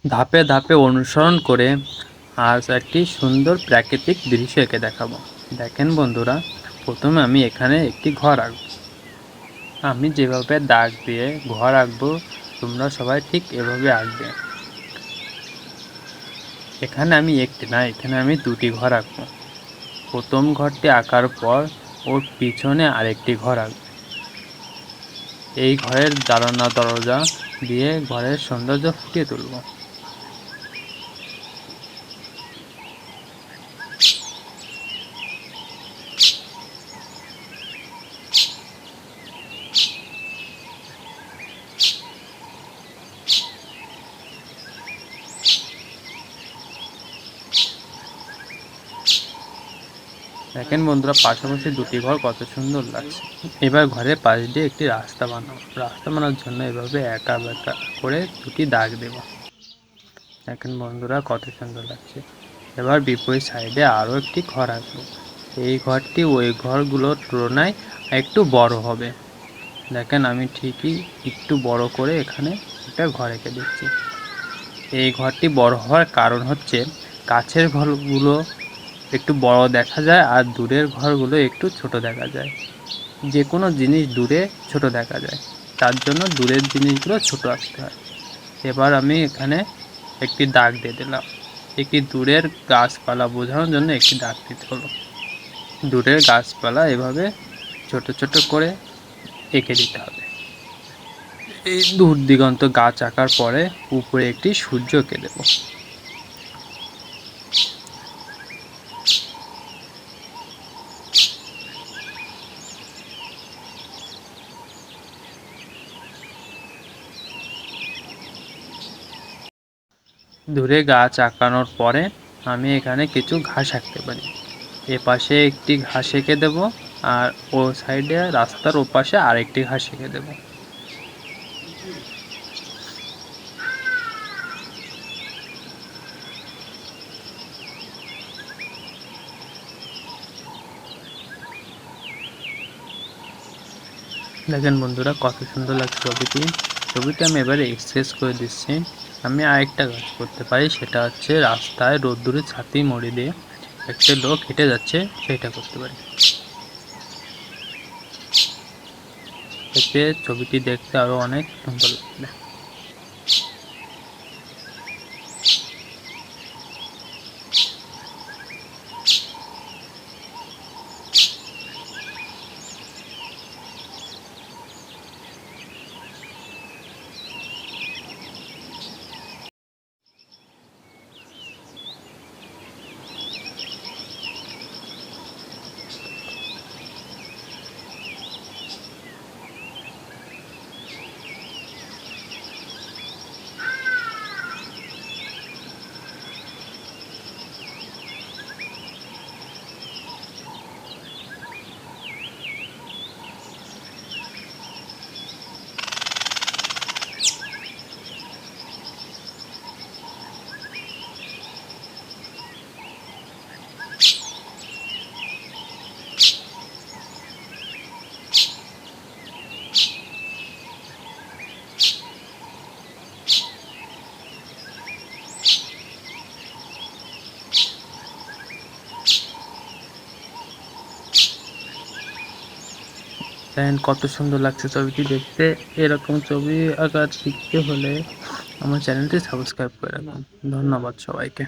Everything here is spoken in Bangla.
ধাপে ধাপে অনুসরণ করে আজ একটি সুন্দর প্রাকৃতিক দৃশ্য এঁকে দেখাবো। দেখেন বন্ধুরা, প্রথমে আমি এখানে একটি ঘর আঁকবো। আমি যেভাবে দাগ দিয়ে ঘর আঁকবো, তোমরা সবাই ঠিক এভাবে আঁকবে। এখানে আমি একটি না, এখানে আমি দুটি ঘর আঁকবো। প্রথম ঘরটি আঁকার পর ওর পিছনে আরেকটি ঘর আঁকবো। এই ঘরের জানালা দরজা দিয়ে ঘরের সৌন্দর্য ফুটিয়ে তুলব। দেখেন বন্ধুরা, পাশাপাশি দুটি ঘর কত সুন্দর লাগছে। এবার ঘরের পাশ দিয়ে একটি রাস্তা বানাবো। রাস্তা বানানোর জন্য এভাবে একা বেঁকা করে দুটি দাগ দেব। দেখেন বন্ধুরা, কত সুন্দর লাগছে। এবার বিপরীত সাইডে আরও একটি ঘর আঁকবো। এই ঘরটি ওই ঘরগুলোর তুলনায় একটু বড় হবে। দেখেন আমি ঠিকই একটু বড় করে এখানে একটা ঘর এঁকে দিচ্ছি। এই ঘরটি বড় হওয়ার কারণ হচ্ছে কাছের ঘরগুলো একটু বড় দেখা যায় আর দূরের ঘরগুলো একটু ছোট দেখা যায়। যে কোনো জিনিস দূরে ছোট দেখা যায়, তার জন্য দূরের জিনিসগুলো ছোট আঁকতে হয়। এবার আমি এখানে একটি দাগ দিয়ে দিলাম। একটি দূরের গাছপালা বোঝানোর জন্য একটি দাগ দিতে হলো। দূরের গাছপালা এভাবে ছোট ছোট করে এঁকে দিতে হবে। এই দূর দিগন্ত গাছ আঁকার পরে উপরে একটি সূর্য এঁকে দেব। দূরে গাছ আঁকানোর পরে আমি এখানে কিছু ঘাস আঁকতে পারি। এপাশে একটি ঘাস এঁকে দেব, আর ও সাইডে রাস্তার ওপাশে আরেকটি ঘাস এঁকে দেব। দেখেন বন্ধুরা, কত সুন্দর লাগছে ছবিটি। ছবিটি আমি এবারে এক্সপ্রেস করে দিচ্ছি। আমি আরেকটা কাজ করতে পারি, সেটা হচ্ছে রাস্তায় রোদ্দুরে ছাতি মুড়ি দিয়ে একটা লোক হেঁটে যাচ্ছে, সেটা করতে পারি। এতে ছবিটি দেখতে আরো অনেক সুন্দর লাগবে। দেখেন কত সুন্দর লাগছে ছবিটি দেখতে। এরকম ছবি আঁকা শিখতে হলে আমার চ্যানেলটি সাবস্ক্রাইব করে রাখুন। ধন্যবাদ সবাইকে।